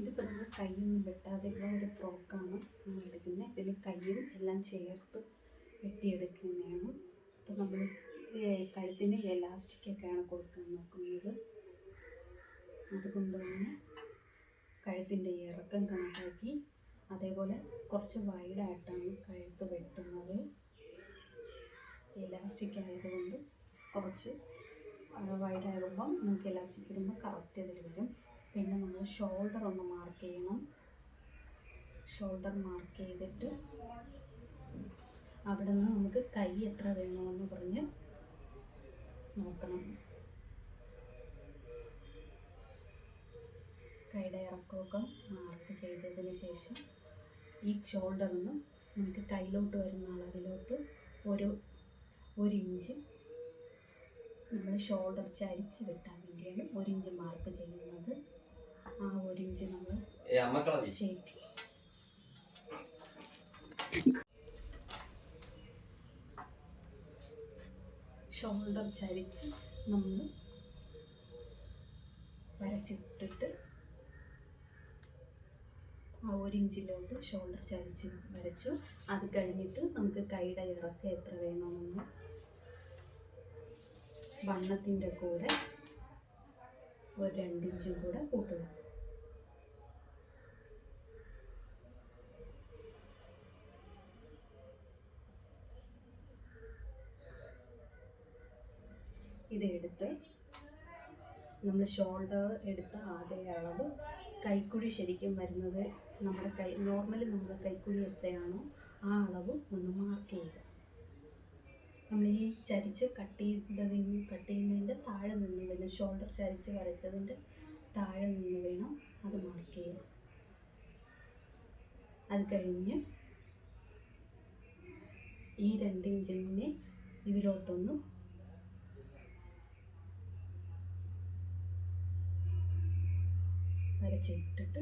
ഇതിപ്പോൾ നമ്മൾ കൈയൊന്നും വെട്ടാതെയുള്ള ഒരു ഫ്രോക്കാണ് എടുക്കുന്നത്. ഇതിൽ കൈയും എല്ലാം ചേർത്ത് വെട്ടിയെടുക്കുന്നതാണ്. അപ്പോൾ നമ്മൾ കഴുത്തിന് എലാസ്റ്റിക്കൊക്കെയാണ് കൊടുക്കാൻ നോക്കുന്നത്. അതുകൊണ്ട് തന്നെ കഴുത്തിൻ്റെ ഇറക്കം കണക്കാക്കി അതേപോലെ കുറച്ച് വൈഡായിട്ടാണ് കഴുത്ത് വെട്ടുന്നത്. എലാസ്റ്റിക് ആയതുകൊണ്ട് കുറച്ച് വൈഡാകുമ്പം നമുക്ക് എലാസ്റ്റിക് ഇടുമ്പോൾ കറക്റ്റ് ഇതിൽ വരും. പിന്നെ നമ്മൾ ഷോൾഡർ ഒന്ന് മാർക്ക് ചെയ്യണം. ഷോൾഡർ മാർക്ക് ചെയ്തിട്ട് അവിടെ നിന്ന് നമുക്ക് കൈ എത്ര വേണമെന്ന് പറഞ്ഞ് നോക്കണം. കൈയുടെ ഇറക്കമൊക്കെ മാർക്ക് ചെയ്തതിന് ശേഷം ഈ ഷോൾഡറിൽ നിന്ന് നമുക്ക് കയ്യിലോട്ട് വരുന്ന അളവിലോട്ട് ഒരു ഇഞ്ച് നമ്മൾ ഷോൾഡർ ചരിച്ച് വെട്ടാൻ വേണ്ടിയാണ് 1 ഇഞ്ച് മാർക്ക് ചെയ്യുന്നത്. ആ 1 ഇഞ്ച് നമ്മൾ ഷേപ്പ് ഷോൾഡർ ചരിച്ച് നമ്മൾ വരച്ചിട്ടിട്ട് ആ 1 ഇഞ്ചിലോട്ട് ഷോൾഡർ ചരിച്ച് വരച്ചു. അത് കഴിഞ്ഞിട്ട് നമുക്ക് കൈയുടെ ഇറക്കം എത്ര വേണമെന്ന് വണ്ണത്തിൻ്റെ കൂടെ ഒരു 2 ഇഞ്ചും കൂടെ കൂട്ടുക. ഇതെടുത്ത് നമ്മൾ ഷോൾഡർ എടുത്ത അതേ അളവ് കൈക്കുഴി ശരിക്കും വരുന്നത് നമ്മുടെ നോർമലി നമ്മുടെ കൈക്കുഴി എത്രയാണോ ആ അളവ് ഒന്ന് മാർക്ക് ചെയ്യുക. നമ്മൾ ഈ ചരിച്ച് കട്ട് ചെയ്യുന്നതിൻ്റെ താഴെ നിന്ന് വേണം, ഷോൾഡർ ചരിച്ച് വരച്ചതിൻ്റെ താഴെ നിന്ന് വേണം അത് മാർക്ക് ചെയ്യുക. അത് കഴിഞ്ഞ് ഈ 2 ഇഞ്ചിനെ ഇതിലോട്ടൊന്ന് വരച്ചിട്ടിട്ട്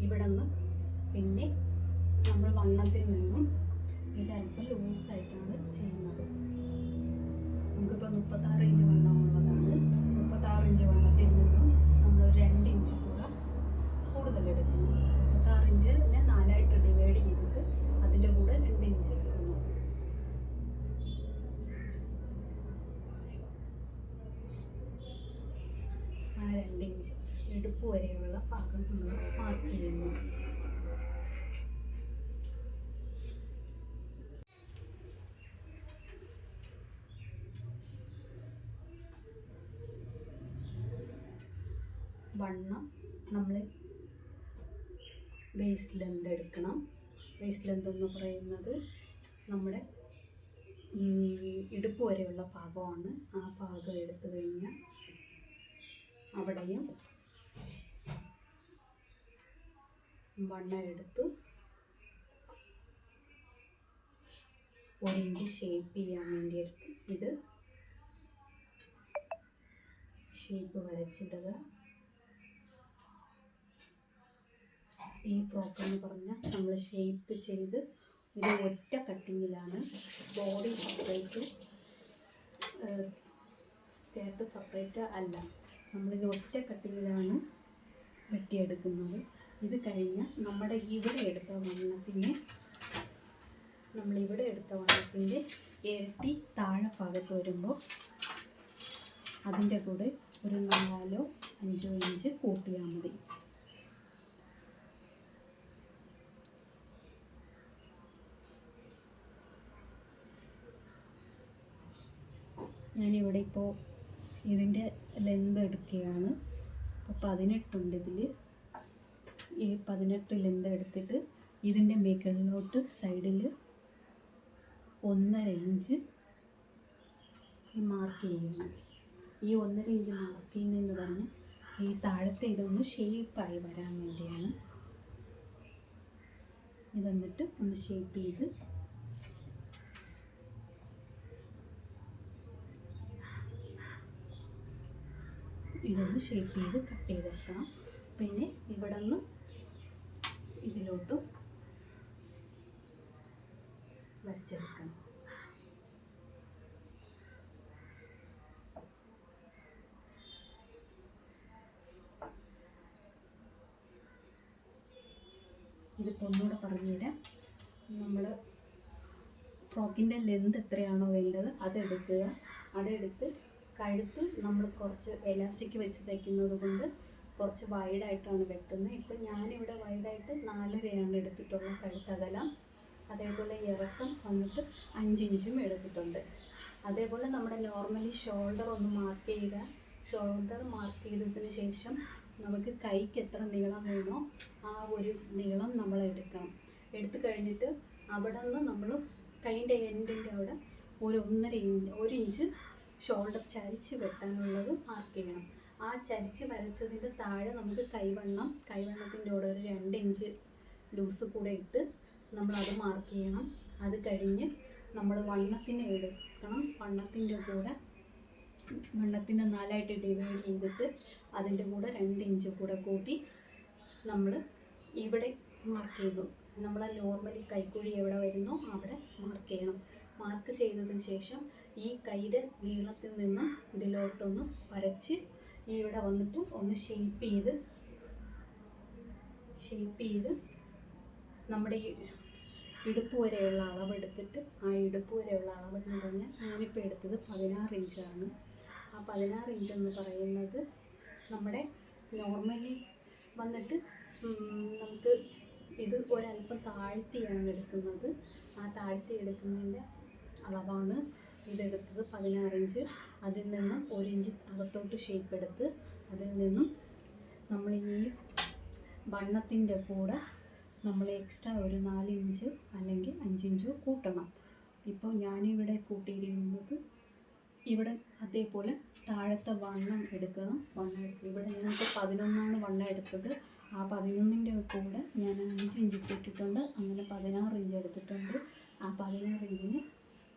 ഇവിടെ നിന്ന് പിന്നെ നമ്മൾ വണ്ണത്തിൽ നിന്നും ഇതല്പം ലൂസായിട്ടാണ് ചെയ്യുന്നത്. നമുക്കിപ്പോൾ 36 ഇഞ്ച് വണ്ണമുള്ളതാണ്. 36 ഇഞ്ച് വണ്ണത്തിൽ നിന്നും നമ്മൾ 2 ഇഞ്ച് കൂടെ കൂടുതൽ എടുക്കുന്നു. 36 ഇഞ്ചിനെ 4ആയിട്ട് ഡിവൈഡ് ചെയ്തിട്ട് അതിൻ്റെ കൂടെ 2 ഇഞ്ച് എടുക്കുന്നു. ആ 2 ഇഞ്ച് ഇടുപ്പ് വരെയുള്ള ഭാഗം നമ്മൾ മാർക്ക് ചെയ്യുന്നു. വണ്ണം നമ്മൾ വേസ്റ്റ് ലെന്ത് എടുക്കണം. വേസ്റ്റ് ലെന്ത് എന്ന് പറയുന്നത് നമ്മുടെ ഇടുപ്പ് വരെയുള്ള ഭാഗമാണ്. ആ ഭാഗം എടുത്തു കഴിഞ്ഞാൽ അവിടെയും വണ്ണം എടുത്തു 1 ഇഞ്ച് ഷേപ്പ് ചെയ്യാൻ വേണ്ടി എടുത്ത് ഇത് ഷേപ്പ് വരച്ചിടുക. ഈ ഫ്രോക്ക് എന്ന് പറഞ്ഞാൽ നമ്മൾ ഷേപ്പ് ചെയ്ത് ഇത് ഒറ്റ കട്ടിങ്ങിലാണ്. ബോഡി സെപ്പറേറ്റ്, സ്കേർട്ട് സെപ്പറേറ്റ് അല്ല, നമ്മളിത് ഒറ്റ കട്ടിങ്ങിലാണ് വെട്ടിയെടുക്കുന്നത്. ഇത് കഴിഞ്ഞ് നമ്മുടെ ഇവിടെ എടുത്ത വണ്ണത്തിൻ്റെ ഇരട്ടി താഴെ ഭാഗത്ത് വരുമ്പോൾ അതിൻ്റെ കൂടെ ഒരു 4 5 ഇഞ്ച് കൂട്ടിയാൽ മതി. ഞാനിവിടെ ഇപ്പോൾ ഇതിൻ്റെ ലെന്ത് എടുക്കുകയാണ്. അപ്പോൾ 18 ഉണ്ട് ഇതിൽ. ഈ 18 ലെന്ത് എടുത്തിട്ട് ഇതിൻ്റെ മുകളിലോട്ട് സൈഡിൽ 1.5 ഇഞ്ച് മാർക്ക് ചെയ്യുന്നു. ഈ 1.5 ഇഞ്ച് മാർക്ക് ചെയ്യുന്നതെന്ന് പറഞ്ഞാൽ ഈ താഴത്തെ ഇതൊന്ന് ഷേപ്പായി വരാൻ വേണ്ടിയാണ്. ഇതെന്നിട്ട് ഒന്ന് ഷേപ്പ് ചെയ്ത് ഇതൊന്ന് ഷേപ്പ് ചെയ്ത് കട്ട് ചെയ്തെടുക്കണം. പിന്നെ ഇവിടെ നിന്ന് ഇതിലോട്ട് വരച്ചെടുക്കണം. ഒന്നുകൂടെ പറഞ്ഞുതരാം. നമ്മൾ ഫ്രോക്കിൻ്റെ ലെന്ത് എത്രയാണോ വേണ്ടത് അതെടുക്കുക. അതെടുത്ത് കഴുത്ത് നമ്മൾ കുറച്ച് എലാസ്റ്റിക് വെച്ച് തയ്ക്കുന്നത് കൊണ്ട് കുറച്ച് വൈഡായിട്ടാണ് വെട്ടുന്നത്. ഇപ്പം ഞാനിവിടെ വൈഡായിട്ട് 4.5 എടുത്തിട്ടുള്ള കഴുത്തകലം. അതേപോലെ ഇറക്കം വന്നിട്ട് 5 ഇഞ്ചും എടുത്തിട്ടുണ്ട്. അതേപോലെ നമ്മുടെ നോർമലി ഷോൾഡർ ഒന്ന് മാർക്ക് ചെയ്യുക. ഷോൾഡർ മാർക്ക് ചെയ്തതിന് ശേഷം നമുക്ക് കൈക്ക് എത്ര നീളം വേണോ ആ ഒരു നീളം നമ്മൾ എടുക്കണം. എടുത്തു കഴിഞ്ഞിട്ട് അവിടെ നിന്ന് നമ്മൾ കൈൻ്റെ എൻഡിൻ്റെ അവിടെ ഒരു 1 ഇഞ്ച് ഷോൾഡർ ചരിച്ച് വെട്ടാനുള്ളത് മാർക്ക് ചെയ്യണം. ആ ചരിച്ച് വരച്ചതിൻ്റെ താഴെ നമുക്ക് കൈവണ്ണത്തിൻ്റെ കൂടെ ഒരു 2 ഇഞ്ച് ലൂസ് കൂടെ ഇട്ട് നമ്മളത് മാർക്ക് ചെയ്യണം. അത് കഴിഞ്ഞ് നമ്മൾ വണ്ണത്തിനെ എടുക്കണം. വണ്ണത്തിൻ്റെ കൂടെ വണ്ണത്തിനെ 4ആയിട്ട് ഡിവൈഡ് ചെയ്തിട്ട് അതിൻ്റെ കൂടെ 2 ഇഞ്ച് കൂടെ കൂട്ടി നമ്മൾ ഇവിടെ മാർക്ക് ചെയ്തു. നമ്മൾ നോർമലി കൈക്കുഴി എവിടെ വരുന്നോ അവിടെ മാർക്ക് ചെയ്യണം. മാർക്ക് ചെയ്തതിന് ശേഷം ഈ കൈയുടെ നീളത്തിൽ നിന്ന് ഇതിലോട്ടൊന്ന് വരച്ച് ഇവിടെ വന്നിട്ട് ഒന്ന് ഷേപ്പ് ചെയ്ത് നമ്മുടെ ഈ ഇടുപ്പ് വരെയുള്ള അളവെടുത്തിട്ട് ആ ഇടുപ്പ് വരെയുള്ള അളവെന്ന് പറഞ്ഞാൽ ഞാനിപ്പോൾ എടുത്തത് 16 ഇഞ്ചാണ്. ആ 16 ഇഞ്ചെന്ന് പറയുന്നത് നമ്മുടെ നോർമലി വന്നിട്ട് നമുക്ക് ഇത് ഒരല്പം താഴ്ത്തിയാണ് എടുക്കുന്നത്. ആ താഴ്ത്തി എടുക്കുന്നതിൻ്റെ അളവാണ് ഇതെടുത്തത് 16 ഇഞ്ച്. അതിൽ നിന്നും 1 ഇഞ്ച് അകത്തോട്ട് ഷേപ്പ് എടുത്ത് അതിൽ നിന്നും നമ്മൾ ഈ വണ്ണത്തിൻ്റെ കൂടെ നമ്മൾ എക്സ്ട്രാ ഒരു 4 ഇഞ്ച് അല്ലെങ്കിൽ 5 ഇഞ്ച് കൂട്ടണം. ഇപ്പോൾ ഞാനിവിടെ കൂട്ടിയിരിക്കുന്നത് ഇവിടെ അതേപോലെ താഴത്തെ വണ്ണം എടുക്കണം. ഇവിടെ ഞങ്ങൾക്ക് 11 വണ്ണം എടുത്തത്. ആ 11ൻ്റെ കൂടെ ഞാൻ 5 ഇഞ്ച് കൂട്ടിയിട്ടുണ്ട്. അങ്ങനെ 16 ഇഞ്ച് എടുത്തിട്ടുണ്ട്. ആ 16 ഇഞ്ചിന്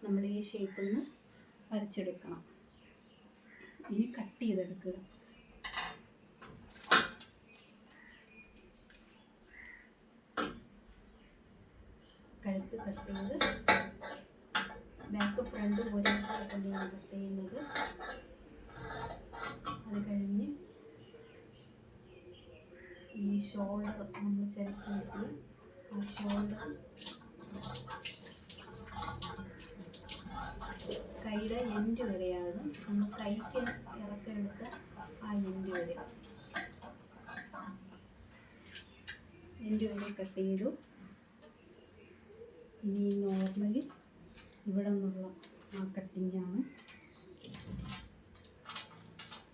നമ്മൾ ഈ ഷേപ്പിൽ നിന്ന് വരച്ചെടുക്കണം. ഇനി കട്ട് ചെയ്തെടുക്കുക. കഴുത്ത് കട്ട് ചെയ്ത് ബാക്ക് ഫ്രണ്ട് ഒരേപോലെ തന്നെയാണ് കട്ട് ചെയ്യുന്നത്. അത് കഴിഞ്ഞ് ഈ ഷോൾഡർ നമ്മൾ ചരിച്ച് വെട്ടി ആ ഷോൾഡർ കൈയുടെ എൻഡ് വരെയാണ് നമ്മൾ കൈക്ക് ഇറക്കെടുത്ത ആ എൻഡ് വരെ കട്ട് ചെയ്തു. ഇനി നോർമലി ഇവിടെ നിന്നുള്ള ആ കട്ടിങ്ങാണ്.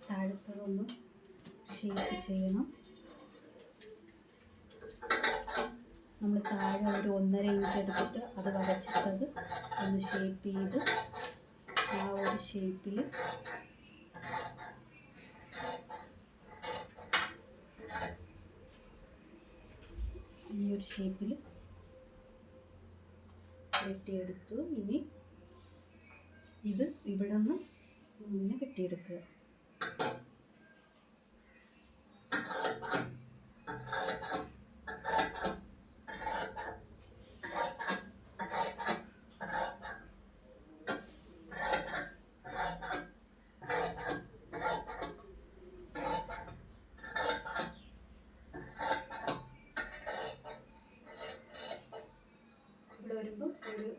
താഴത്തതൊന്ന് ഷേപ്പ് ചെയ്യണം. നമ്മൾ താഴെ ഒരു 1.5 ഇഞ്ച് എടുത്തിട്ട് അത് വരച്ചിട്ടത് ഒന്ന് ഷേപ്പ് ചെയ്ത് ആ ഒരു ഷേപ്പിൽ ഈ ഒരു ഷേപ്പിൽ വെട്ടിയെടുത്തു. ഇനി ഇത് ഇവിടെ നിന്ന് ഇങ്ങനെ വെട്ടിയെടുക്കുക. ഇവിടെ വരുമ്പോൾ ഒരു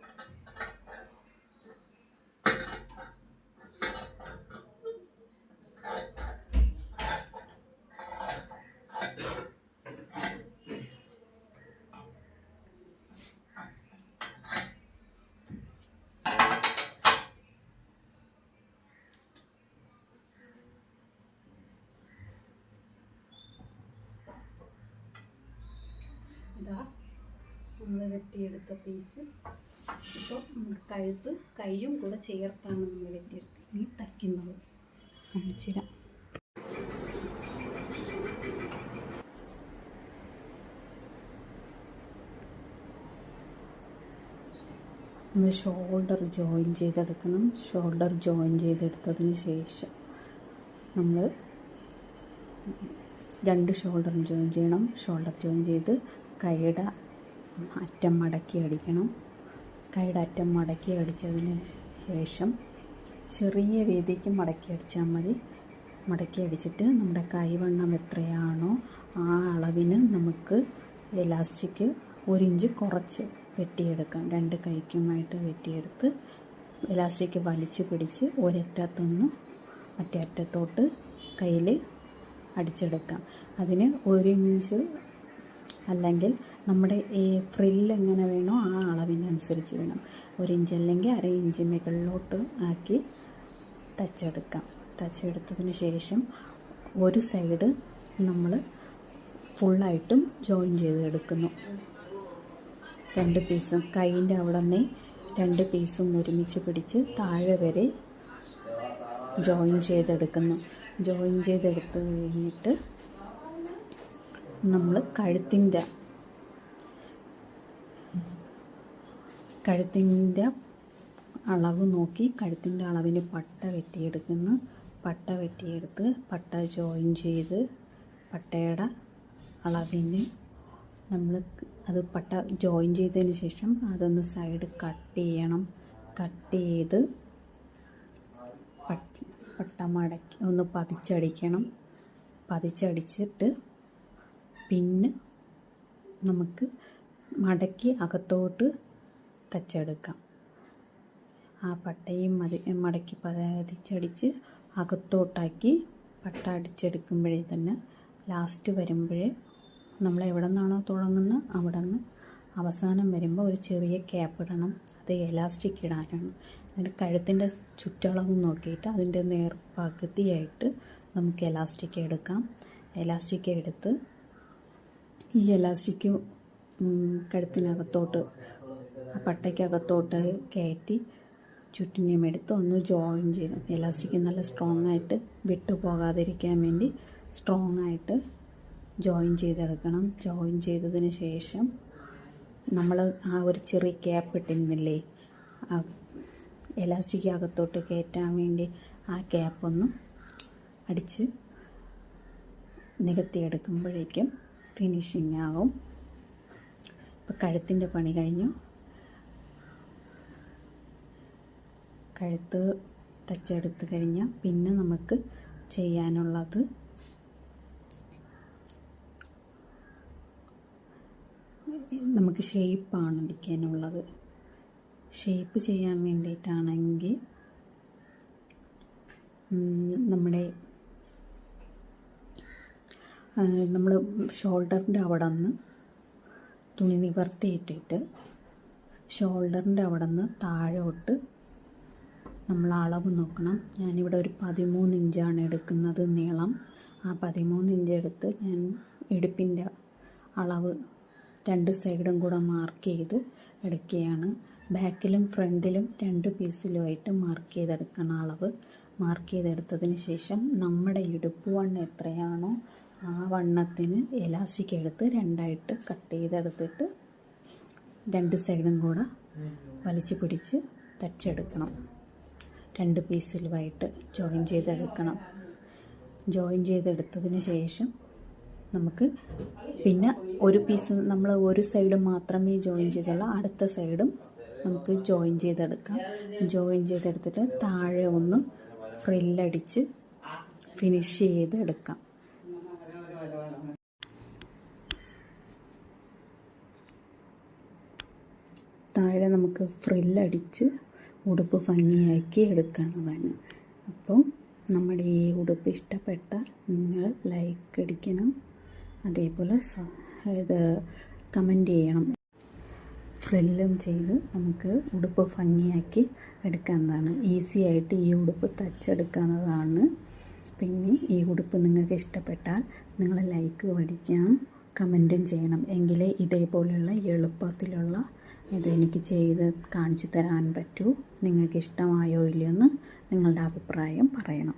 ഇതാ നമ്മൾ വെട്ടിയെടുത്ത പീസ്. ഇപ്പോൾ നമുക്ക് കൈയും കൂടെ ചേർത്താണ് നമ്മൾ വെട്ടിയെടുത്ത് ഇനി തയ്ക്കുന്നത് കാണിച്ചുതരാം. നമ്മൾ ഷോൾഡർ ജോയിൻ ചെയ്തെടുക്കണം. ഷോൾഡർ ജോയിൻ ചെയ്തെടുത്തതിന് ശേഷം നമ്മൾ 2 ഷോൾഡർ ജോയിൻ ചെയ്യണം. ഷോൾഡർ ജോയിൻ ചെയ്ത് കൈയുടെ അറ്റം മടക്കി അടിക്കണം. കൈയുടെ അറ്റം മടക്കി അടിച്ചതിന് ശേഷം ചെറിയ വീതിക്ക് മടക്കി അടിച്ചാൽ മതി. മടക്കി അടിച്ചിട്ട് നമ്മുടെ കൈവണ്ണം എത്രയാണോ ആ അളവിന് നമുക്ക് എലാസ്റ്റിക് 1 ഇഞ്ച് കുറച്ച് വെട്ടിയെടുക്കാം. 2 കൈക്കുമായിട്ട് വെട്ടിയെടുത്ത് ഇലാസ്റ്റിക് വലിച്ച് പിടിച്ച് ഒരറ്റത്തുനിന്ന് മറ്റേ അറ്റത്തോട്ട് കയ്യിൽ അടിച്ചെടുക്കാം. അതിന് 1 ഇഞ്ച് അല്ലെങ്കിൽ നമ്മുടെ ഈ ഫ്രില്ല് എങ്ങനെ വേണോ ആ അളവിനനുസരിച്ച് വേണം. 1 ഇഞ്ച് അല്ലെങ്കിൽ 1/2 ഇഞ്ച് മുകളിലോട്ട് ആക്കി തച്ചെടുക്കാം. തച്ചെടുത്തതിന് ശേഷം ഒരു സൈഡ് നമ്മൾ ഫുള്ളായിട്ടും ജോയിൻ ചെയ്തെടുക്കുന്നു. 2 പീസും കൈയിൻ്റെ അവിടെ നിന്ന് 2 പീസും ഒരുമിച്ച് പിടിച്ച് താഴെ വരെ ജോയിൻ ചെയ്തെടുക്കുന്നു. ജോയിൻ ചെയ്തെടുത്ത് കഴിഞ്ഞിട്ട് നമ്മൾ കഴുത്തിൻ്റെ അളവ് നോക്കി കഴുത്തിൻ്റെ അളവിന് പട്ട വെട്ടിയെടുക്കുന്നു. പട്ട വെട്ടിയെടുത്ത് പട്ട ജോയിൻ ചെയ്ത് പട്ടയുടെ അളവിന് നമ്മൾ അത് പട്ട ജോയിൻ ചെയ്തതിന് ശേഷം അതൊന്ന് സൈഡ് കട്ട് ചെയ്യണം. കട്ട് ചെയ്ത് പട്ട മടക്കി ഒന്ന് പതിച്ചടിക്കണം. പതിച്ചടിച്ചിട്ട് പിന്നെ നമുക്ക് മടക്കി അകത്തോട്ട് തച്ചെടുക്കാം. ആ പട്ടയും മടക്കി പതിച്ചടിച്ച് അകത്തോട്ടാക്കി പട്ട അടിച്ചെടുക്കുമ്പോഴേ തന്നെ ലാസ്റ്റ് വരുമ്പോഴേ നമ്മൾ എവിടെ നിന്നാണോ തുടങ്ങുന്നത് അവിടെ നിന്ന് അവസാനം വരുമ്പോൾ ഒരു ചെറിയ ക്യാപ്പ് ഇടണം. അത് എലാസ്റ്റിക് ഇടാനാണ്. അതിൻ്റെ കഴുത്തിൻ്റെ ചുറ്റളവ് നോക്കിയിട്ട് അതിൻ്റെ നേർപകുതിയായിട്ട് നമുക്ക് എലാസ്റ്റിക് എടുക്കാം. എലാസ്റ്റിക് എടുത്ത് ഈ എലാസ്റ്റിക് കഴുത്തിനകത്തോട്ട് പട്ടയ്ക്കകത്തോട്ട് കയറ്റി ചുറ്റിനും എടുത്ത് ഒന്ന് ജോയിൻ ചെയ്യണം. എലാസ്റ്റിക് നല്ല സ്ട്രോങ് ആയിട്ട് വിട്ടു പോകാതിരിക്കാൻ വേണ്ടി സ്ട്രോങ് ആയിട്ട് ജോയിൻ ചെയ്തെടുക്കണം. ജോയിൻ ചെയ്തതിന് ശേഷം നമ്മൾ ആ ഒരു ചെറിയ ക്യാപ്പ് ഇട്ടിരുന്നില്ലേ, ആ എലാസ്റ്റിക് അകത്തോട്ട് കയറ്റാൻ വേണ്ടി ആ ക്യാപ്പൊന്ന് അടിച്ച് നികത്തിയെടുക്കുമ്പോഴേക്കും ഫിനിഷിങ് ആകും. ഇപ്പോൾ കഴുത്തിൻ്റെ പണി കഴിഞ്ഞു. കഴുത്ത് തച്ചെടുത്ത് കഴിഞ്ഞാൽ പിന്നെ നമുക്ക് ചെയ്യാനുള്ളത് നമുക്ക് ഷേപ്പാണ് അടിക്കാനുള്ളത്. ഷേപ്പ് ചെയ്യാൻ വേണ്ടിയിട്ടാണെങ്കിൽ നമ്മൾ ഷോൾഡറിൻ്റെ അവിടെ നിന്ന് തുണി നിവർത്തിയിട്ടിട്ട് ഷോൾഡറിൻ്റെ അവിടെ നിന്ന് താഴോട്ട് നമ്മൾ അളവ് നോക്കണം. ഞാനിവിടെ ഒരു 13 ഇഞ്ചാണ് എടുക്കുന്നത് നീളം. ആ 13 ഇഞ്ച് എടുത്ത് ഞാൻ ഇടുപ്പിൻ്റെ അളവ് 2 സൈഡും കൂടെ മാർക്ക് ചെയ്ത് എടുക്കുകയാണ്. ബാക്കിലും ഫ്രണ്ടിലും 2 പീസിലുമായിട്ട് മാർക്ക് ചെയ്തെടുക്കണം അളവ്. മാർക്ക് ചെയ്തെടുത്തതിന് ശേഷം നമ്മുടെ ഇടുപ്പ് വണ്ണം എത്രയാണോ ആ വണ്ണത്തിന് എലാസ്റ്റിക് എടുത്ത് 2ആയിട്ട് കട്ട് ചെയ്തെടുത്തിട്ട് 2 സൈഡും കൂടെ വലിച്ചു പിടിച്ച് തച്ചെടുക്കണം. 2 പീസിലുമായിട്ട് ജോയിൻ ചെയ്തെടുക്കണം. ജോയിൻ ചെയ്തെടുത്തതിന് ശേഷം നമുക്ക് പിന്നെ ഒരു പീസ് നമ്മൾ ഒരു സൈഡ് മാത്രമേ ജോയിൻ ചെയ്തുള്ളൂ. അടുത്ത സൈഡും നമുക്ക് ജോയിൻ ചെയ്തെടുക്കാം. ജോയിൻ ചെയ്തെടുത്തിട്ട് താഴെ ഒന്ന് ഫ്രില്ലടിച്ച് ഫിനിഷ് ചെയ്തെടുക്കാം. താഴെ നമുക്ക് ഫ്രില്ലടിച്ച് ഉടുപ്പ് ഭംഗിയാക്കി എടുക്കാവുന്നതാണ്. അപ്പോൾ നമ്മുടെ ഈ ഉടുപ്പ് ഇഷ്ടപ്പെട്ടാൽ നിങ്ങൾ ലൈക്ക് അടിക്കണം. അതേപോലെ ഇത് കമൻറ്റ് ചെയ്യണം. ഫ്രില്ലും ചെയ്ത് നമുക്ക് ഉടുപ്പ് ഭംഗിയാക്കി എടുക്കാവുന്നതാണ്. ഈസി ആയിട്ട് ഈ ഉടുപ്പ് തച്ചെടുക്കാവുന്നതാണ്. പിന്നെ ഈ ഉടുപ്പ് നിങ്ങൾക്ക് ഇഷ്ടപ്പെട്ടാൽ നിങ്ങൾ ലൈക്ക് അടിക്കണം, കമൻറ്റും ചെയ്യണം. എങ്കിലേ ഇതേപോലെയുള്ള എളുപ്പത്തിലുള്ള ഇതെനിക്ക് ചെയ്ത് കാണിച്ചു തരാൻ പറ്റൂ. നിങ്ങൾക്ക് ഇഷ്ടമായോ ഇല്ലയോ എന്ന് നിങ്ങളുടെ അഭിപ്രായം പറയണം.